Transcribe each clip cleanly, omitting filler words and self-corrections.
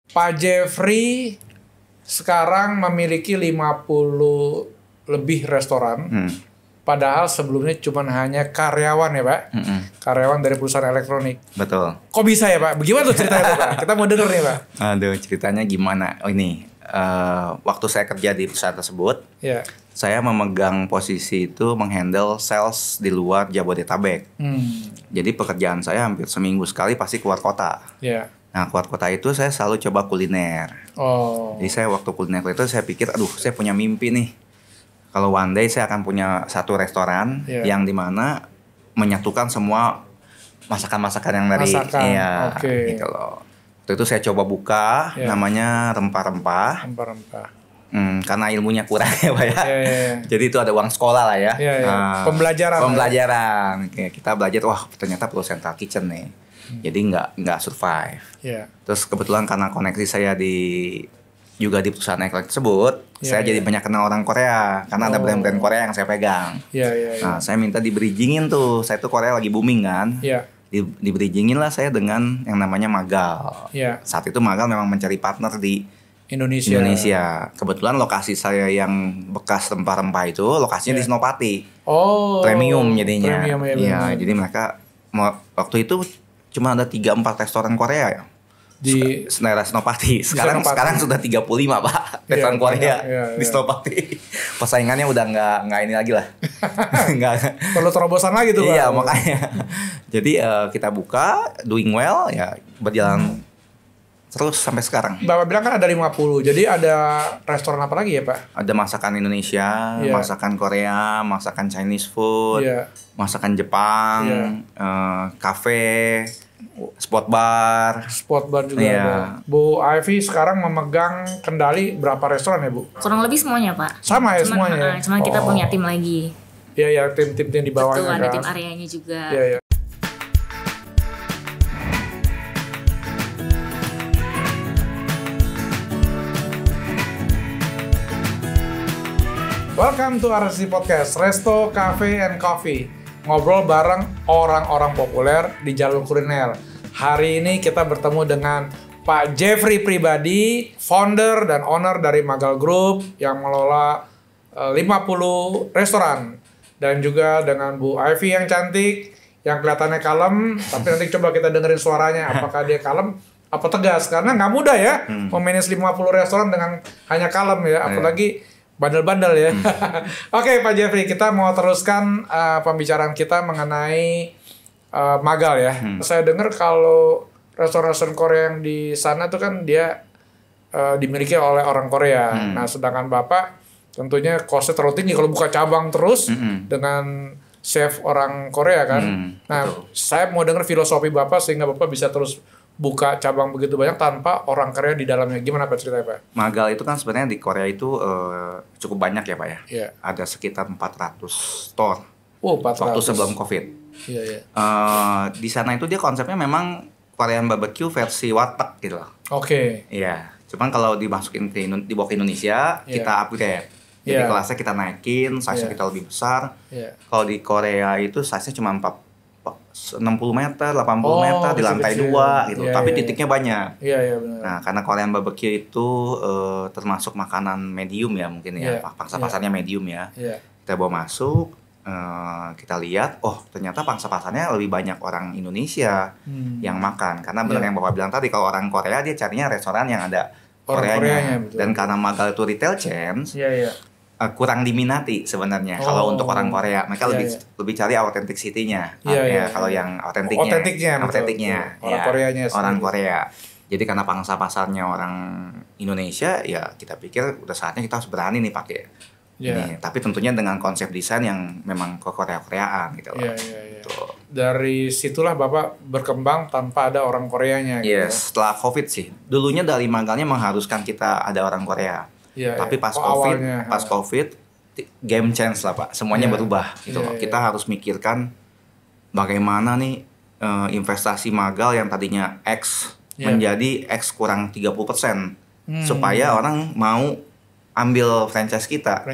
Pak Jeffrey sekarang memiliki 50 lebih restoran. Padahal sebelumnya cuma hanya karyawan ya Pak. Karyawan dari perusahaan elektronik. Betul. Kok bisa ya Pak? Bagaimana tuh ceritanya Pak? Kita mau denger nih Pak. Aduh, ceritanya gimana? Oh ini, waktu saya kerja di perusahaan tersebut, saya memegang posisi itu menghandle sales di luar Jabodetabek. Jadi pekerjaan saya hampir seminggu sekali pasti keluar kota. Nah, keluar kota itu saya selalu coba kuliner. Jadi saya waktu kuliner itu saya pikir, aduh saya punya mimpi nih. Kalau one day saya akan punya satu restoran yang dimana menyatukan semua masakan-masakan yang dari gitu loh. Waktu itu saya coba buka namanya rempah-rempah. Karena ilmunya kurang ya Pak ya. Jadi itu ada uang sekolah lah ya. Pembelajaran. Oke, kita belajar, wah ternyata perlu central kitchen nih. Jadi nggak survive. Terus kebetulan karena koneksi saya juga di perusahaan elektronik tersebut, saya jadi banyak kenal orang Korea karena ada brand-brand Korea yang saya pegang. Nah, saya minta di bridgingin tuh, saya tuh Korea lagi booming kan. Di bridgingin lah saya dengan yang namanya Magal. Saat itu Magal memang mencari partner di Indonesia. Kebetulan lokasi saya yang bekas rempah-rempah itu lokasinya di Senopati. Premium jadinya. Jadi mereka waktu itu cuma ada 3-4 restoran Korea ya. Di daerah Senopati. Sekarang sudah 35 Pak restoran Korea di Senopati. Persaingannya udah nggak ini lagi lah. Nggak perlu terobosan lagi tuh Pak. Iya makanya. Jadi kita buka, doing well ya, berjalan terus sampai sekarang. Bapak bilang kan ada 50. Jadi ada restoran apa lagi ya Pak? Ada masakan Indonesia, masakan Korea, masakan Chinese food, masakan Jepang, cafe, spot bar juga ada. Bu Ivy sekarang memegang kendali berapa restoran ya Bu? Kurang lebih semuanya Pak. Sama ya semuanya? Cuman kita punya tim lagi. Iya tim-tim yang di bawahnya. Betul, ada tim areanya juga. Welcome to RSC Podcast, Resto Cafe and Coffee. Ngobrol bareng orang-orang populer di jalur kuliner. Hari ini kita bertemu dengan Pak Jeffrey pribadi, founder dan owner dari Magal Group yang mengelola 50 restoran. Dan juga dengan Bu Ivy yang cantik, yang kelihatannya kalem, tapi nanti coba kita dengerin suaranya, apakah dia kalem apa tegas. Karena nggak mudah ya, memanage 50 restoran dengan hanya kalem ya, apalagi bandel-bandel ya. Oke Pak Jeffrey, kita mau teruskan pembicaraan kita mengenai Magal ya. Saya dengar kalau restoran-restoran Korea yang di sana tuh kan dia dimiliki oleh orang Korea. Nah sedangkan Bapak tentunya costnya terlalu tinggi kalau buka cabang terus dengan chef orang Korea kan. Nah saya mau dengar filosofi Bapak sehingga Bapak bisa terus buka cabang begitu banyak tanpa orang Korea di dalamnya. Gimana Pak ceritanya Pak? Magal itu kan sebenarnya di Korea itu cukup banyak ya Pak ya. Ada sekitar 400 store. 400. Waktu sebelum COVID. Di sana itu dia konsepnya memang Korean barbecue versi warteg gitu loh. Iya. Cuman kalau dibawa ke Indonesia, kita upgrade. Jadi kelasnya kita naikin, size-nya kita lebih besar. Kalau di Korea itu size-nya cuma 60 meter, 80 meter di lantai 2 gitu. Tapi titiknya banyak. Benar. Nah, karena Korean barbecue itu termasuk makanan medium ya mungkin ya. Pangsa pasarnya medium ya. Kita bawa masuk, kita lihat, oh ternyata pangsa pasarnya lebih banyak orang Indonesia yang makan. Karena benar yang Bapak bilang tadi, kalau orang Korea dia carinya restoran yang ada Koreanya. Dan karena Magal itu retail chain, kurang diminati sebenarnya kalau untuk orang Korea. Mereka lebih cari authenticity-nya. Kalau yang autentiknya orang Korea. Jadi karena pangsa pasarnya orang Indonesia, ya kita pikir udah saatnya kita harus berani nih pakai. Tapi tentunya dengan konsep desain yang memang Korea-Koreaan gitu loh. Dari situlah Bapak berkembang tanpa ada orang Koreanya gitu. Setelah COVID sih. Dulunya dari Magalnya mengharuskan kita ada orang Korea. Tapi pas COVID game change lah Pak, semuanya berubah gitu loh. Kita harus mikirkan bagaimana nih investasi Magal yang tadinya X menjadi X kurang 30% supaya orang mau ambil franchise kita.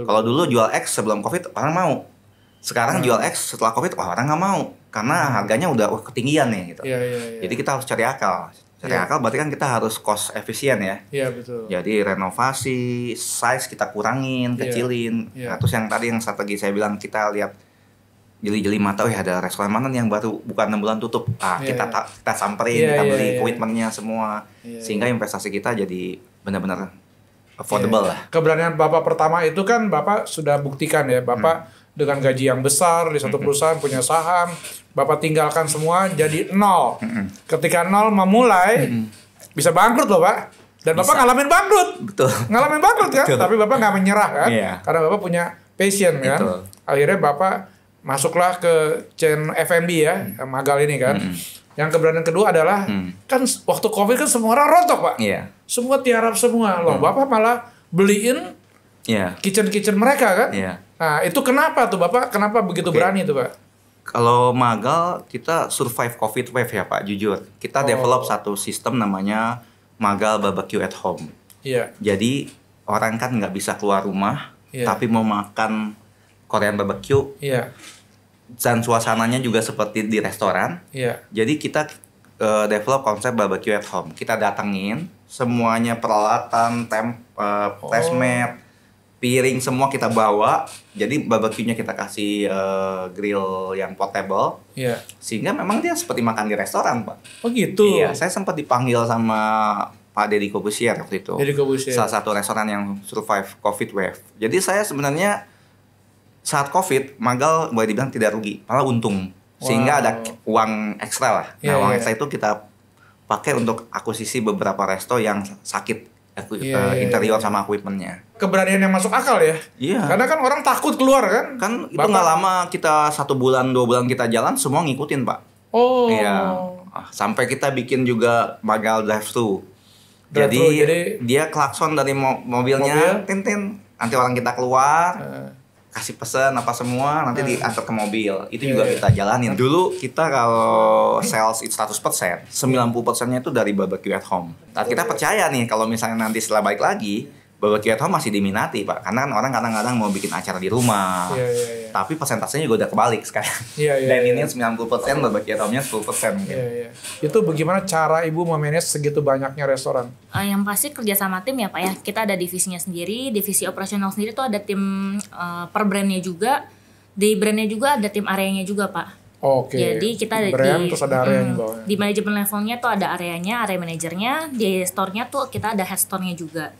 Kalau dulu jual X sebelum COVID orang mau, sekarang jual X setelah COVID orang nggak mau karena harganya udah ketinggian nih gitu. Jadi kita harus cari akal. Cari akal berarti kan kita harus cost efisien ya. Iya, betul. Jadi renovasi, size kita kurangin, kecilin. Nah, terus yang tadi yang strategi saya bilang kita lihat jeli-jeli mata, ada restoran mana nih yang baru bukan 6 bulan tutup. Kita samperin, kita beli komitmennya semua. Sehingga investasi kita jadi benar-benar affordable lah. Keberanian Bapak pertama itu kan Bapak sudah buktikan ya, Bapak dengan gaji yang besar di satu perusahaan punya saham, Bapak tinggalkan semua jadi nol. Ketika nol memulai bisa bangkrut loh Pak. Dan Bapak ngalamin bangkrut. Betul. Ngalamin bangkrut kan, Betul. tapi Bapak nggak menyerah kan, karena Bapak punya passion kan. Betul. Akhirnya Bapak masuklah ke chain F&B ya, Magal ini kan. Yang keberanian kedua adalah kan waktu Covid kan semua orang rontok Pak. Semua tiarap semua loh. Bapak malah beliin kitchen mereka kan. Nah itu kenapa tuh Bapak? Kenapa begitu berani tuh Pak? Kalau Magal kita survive Covid wave ya Pak, jujur. Kita develop satu sistem namanya Magal Barbecue at Home. Jadi orang kan nggak bisa keluar rumah, tapi mau makan Korean barbecue. Dan suasananya juga seperti di restoran. Jadi kita develop konsep barbecue at home. Kita datengin semuanya, peralatan, placemat, piring semua kita bawa. Jadi barbecue-nya kita kasih grill yang portable. Sehingga memang dia seperti makan di restoran, Pak. Oh gitu. Iya, saya sempat dipanggil sama Pak Deddy Corbusier waktu itu. Deddy Corbusier. Salah satu restoran yang survive Covid wave. Jadi saya sebenarnya saat Covid, Magal boleh dibilang tidak rugi, malah untung. Sehingga ada uang ekstra lah. Nah, uang ekstra itu kita pakai untuk akuisisi beberapa resto yang sakit interior sama equipment-nya. Keberanian yang masuk akal ya? Karena kan orang takut keluar kan? Kan itu nggak lama, kita 1 bulan, 2 bulan kita jalan, semua ngikutin Pak. Sampai kita bikin juga Magal drive-thru. Jadi dia klakson dari mobilnya, tintin. Nanti orang kita keluar, kasih pesan apa semua, nanti diantar ke mobil. Itu juga kita jalanin. Dulu kita kalau sales itu 100%, 90%-nya itu dari barbecue at home. Nah, kita percaya nih kalau misalnya nanti setelah balik lagi, barbecue at home masih diminati Pak. Karena kan orang kadang-kadang mau bikin acara di rumah. Tapi persentasenya juga udah kebalik sekarang. Dan ini 90%, barbecue at home-nya 10%. Itu bagaimana cara Ibu memanage segitu banyaknya restoran? Yang pasti kerja sama tim ya Pak ya. Kita ada divisinya sendiri, divisi operasional sendiri tuh ada tim per brandnya juga. Di brandnya juga ada tim areanya juga Pak. Jadi kita ada brand, terus ada areanya bawahnya. Di manajemen levelnya tuh ada areanya, area manajernya. Di store-nya tuh kita ada head store-nya juga.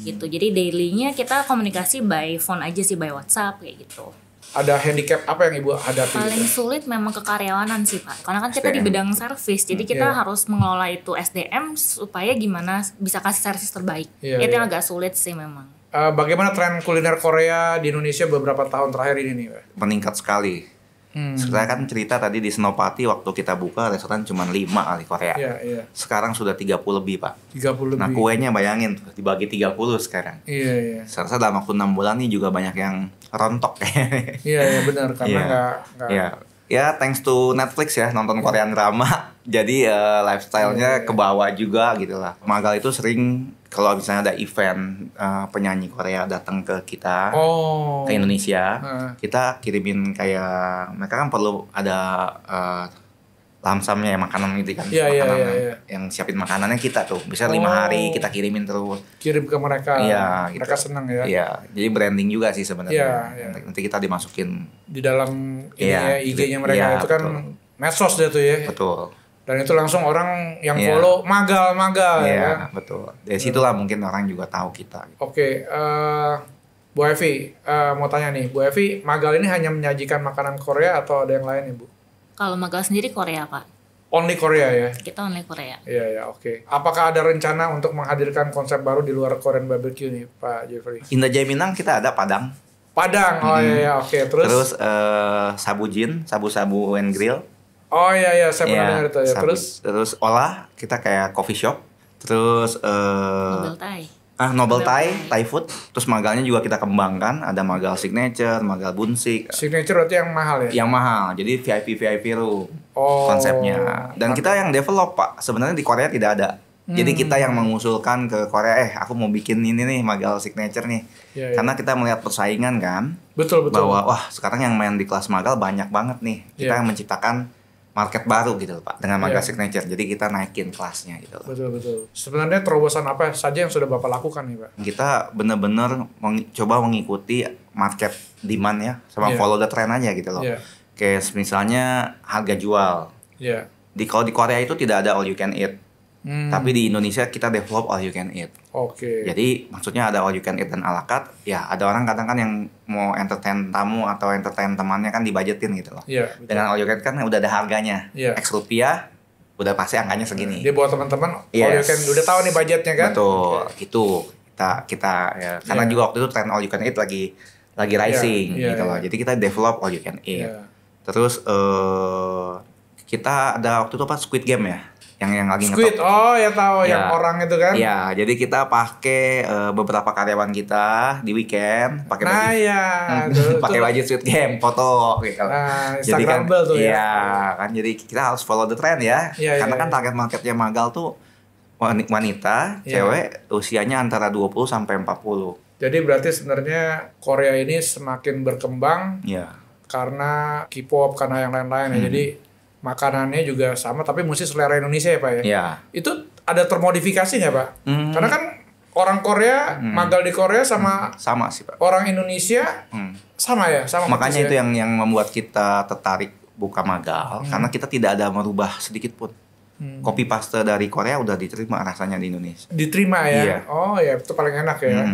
Gitu. Jadi daily-nya kita komunikasi by phone aja sih, by WhatsApp kayak gitu. Ada handicap apa yang Ibu hadapi? Paling sulit memang kekaryawanan sih Pak. Karena kan kita di bidang service, jadi kita harus mengelola itu SDM supaya gimana bisa kasih service terbaik. Itu yang agak sulit sih memang. Bagaimana tren kuliner Korea di Indonesia beberapa tahun terakhir ini nih Pak? Meningkat sekali. Saya kan cerita tadi di Senopati waktu kita buka restoran cuma 5 kali Korea. Sekarang sudah 30 lebih Pak. 30 lebih. Nah kuenya bayangin tuh, dibagi 30 sekarang. Saya rasa dalam waktu 6 bulan nih juga banyak yang rontok. Benar karena nggak. Ya thanks to Netflix ya, nonton Korean drama. Jadi lifestyle-nya ke bawah juga gitu lah. Magal itu sering kalau misalnya ada event penyanyi Korea datang ke kita, ke Indonesia, kita kirimin kayak, mereka kan perlu ada lamsamnya ya, makanan gitu kan. Yang siapin makanannya kita tuh. Bisa 5 hari kita kirimin terus. Kirim ke mereka. Mereka gitu. senang ya. Jadi branding juga sih sebenarnya. Nanti kita dimasukin di dalam IG-nya mereka itu kan medsos dia tuh ya. Betul. Dan itu langsung orang yang follow Magal ya. Betul. Dari situlah mungkin orang juga tahu kita. Bu Evi, mau tanya nih, Bu Evi, Magal ini hanya menyajikan makanan Korea atau ada yang lain Ibu? Kalau Magal sendiri Korea Pak. Only Korea ya? Kita only Korea. Apakah ada rencana untuk menghadirkan konsep baru di luar Korean barbecue nih Pak Jeffrey? Indah Jaya Minang kita ada Padang. Terus Sabujin, sabu-sabu and grill. Saya pernah dengar itu ya. Terus olah kita kayak coffee shop. Terus Noble Thai food. Terus magalnya juga kita kembangkan. Ada magal signature, magal bunsik. Signature berarti yang mahal ya? Yang mahal. Jadi VIP room konsepnya. Dan kita yang develop Pak. Sebenarnya di Korea tidak ada. Jadi kita yang mengusulkan ke Korea, aku mau bikin ini nih magal signature nih. Karena kita melihat persaingan kan. Betul. Bahwa wah sekarang yang main di kelas magal banyak banget nih. Kita yang menciptakan market baru gitu Pak dengan Magal Signature. Jadi kita naikin kelasnya gitu. Betul. Sebenarnya terobosan apa saja yang sudah Bapak lakukan nih Pak? Kita benar-benar coba mengikuti market demand ya, sama follow the trend aja gitu loh. Kayak misalnya harga jual. Kalau di Korea itu tidak ada all you can eat. Tapi di Indonesia kita develop all you can eat. Jadi maksudnya ada all you can eat dan ala carte. Ya ada orang kadang kan yang mau entertain tamu atau entertain temannya kan dibudgetin gitu loh. Dengan all you can eat kan udah ada harganya. X rupiah udah pasti angkanya segini. Dia buat teman-teman all you can udah tahu nih budgetnya kan. Betul. Itu kita ya, karena juga waktu itu tren all you can eat lagi rising gitu loh. Jadi kita develop all you can eat. Terus kita ada waktu itu apa Squid Game ya. Yang lagi Squid, ya tahu yang orang itu kan? Iya, jadi kita pakai beberapa karyawan kita di weekend pakai baju, pakai baju Squid Game, foto gitu. Jadi kan, tuh kan jadi kita harus follow the trend ya, karena kan target marketnya Magal tuh wanita, cewek, usianya antara 20 sampai 40. Jadi berarti sebenarnya Korea ini semakin berkembang, karena K-pop, karena yang lain-lain ya. Jadi makanannya juga sama, tapi mesti selera Indonesia ya Pak ya? Iya. Itu ada termodifikasi nggak Pak? Karena kan orang Korea, magal di Korea sama sih Pak. Orang Indonesia sama ya? Sama makanya itu yang membuat kita tertarik buka magal, karena kita tidak ada merubah sedikit pun. Copy paste dari Korea udah diterima rasanya di Indonesia. Diterima ya? Iya. Oh ya, itu paling enak ya.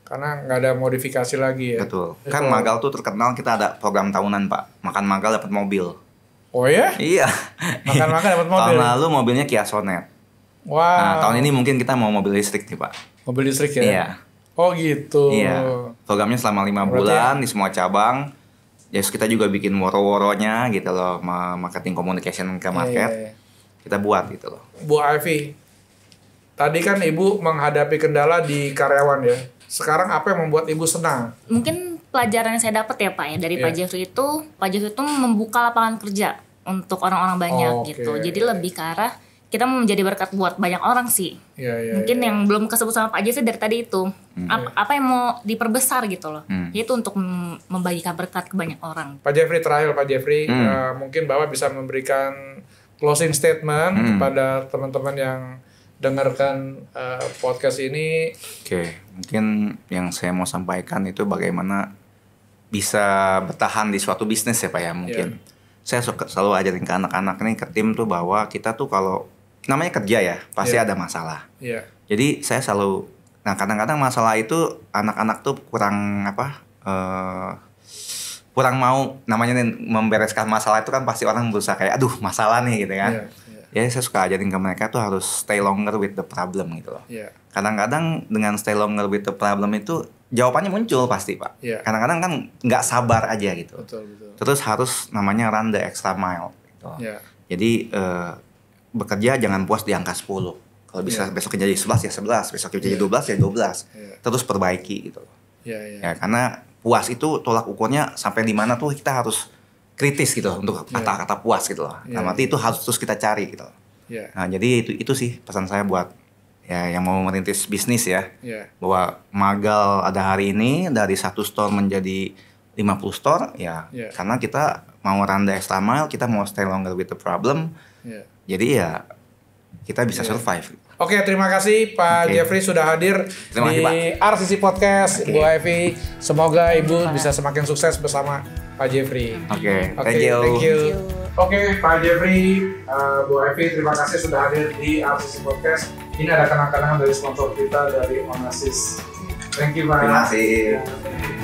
Karena nggak ada modifikasi lagi ya. Betul. Kan magal tuh terkenal kita ada program tahunan Pak. Makan magal dapat mobil. Oh ya? Iya. Makan dapat mobil. Tahun lalu mobilnya Kia Sonet. Wow. Nah, tahun ini mungkin kita mau mobil listrik nih Pak. Mobil listrik ya? Iya. Oh gitu. Iya. Programnya selama 5 bulan di semua cabang. Jadi kita juga bikin woro-woronya gitu loh, marketing communication ke market. Iya. Kita buat gitu loh. Bu Ivy, tadi kan Ibu menghadapi kendala di karyawan ya. Sekarang apa yang membuat Ibu senang? Mungkin pelajaran yang saya dapat ya Pak ya dari Pak Jeffrey itu membuka lapangan kerja untuk orang-orang banyak gitu. Jadi lebih ke arah kita mau menjadi berkat buat banyak orang sih. Mungkin yang belum kesebut sama Pak Jeffrey dari tadi itu apa yang mau diperbesar gitu loh. Itu untuk membagikan berkat ke banyak orang. Pak Jeffrey terakhir Pak Jeffrey mungkin Bapak bisa memberikan closing statement kepada teman-teman yang dengarkan podcast ini. Oke, mungkin yang saya mau sampaikan itu bagaimana bisa bertahan di suatu bisnis ya Pak ya mungkin. Saya selalu ajarin ke anak-anak nih, ke tim tuh bahwa kita tuh kalau namanya kerja ya pasti ada masalah. Jadi saya selalu, nah kadang-kadang masalah itu anak-anak tuh kurang mau namanya membereskan masalah itu kan pasti orang berusaha kayak aduh masalah nih gitu kan. Ya saya suka ajarin ke mereka tuh harus stay longer with the problem gitu loh. Kadang-kadang dengan stay longer with the problem itu jawabannya muncul pasti Pak. Kadang-kadang kan nggak sabar aja gitu. Betul. Terus harus namanya run the extra mile gitu. Jadi bekerja jangan puas di angka 10. Kalau bisa besok jadi 11 ya 11, besok jadi 12 ya 12. Terus perbaiki gitu. Ya karena puas itu tolak ukurnya sampai di mana tuh kita harus kritis gitu untuk kata-kata puas gitu loh. Nah, nanti itu harus terus kita cari gitu. Nah, jadi itu sih pesan saya buat ya yang mau merintis bisnis ya. Bahwa magal ada hari ini dari 1 store menjadi 50 store ya. Karena kita mau run the extra mile, kita mau stay longer with the problem. Jadi ya kita bisa survive. Oke, terima kasih Pak Jeffrey sudah hadir di RCC Podcast. Bu Ivy, semoga Ibu bisa semakin sukses bersama Pak Jeffrey. Thank you. Oke, Pak Jeffrey, Bu Ivy, terima kasih sudah hadir di RCC Podcast. Ini ada kenang-kenangan dari sponsor kita dari Onassis. Thank you Pak. Terima kasih.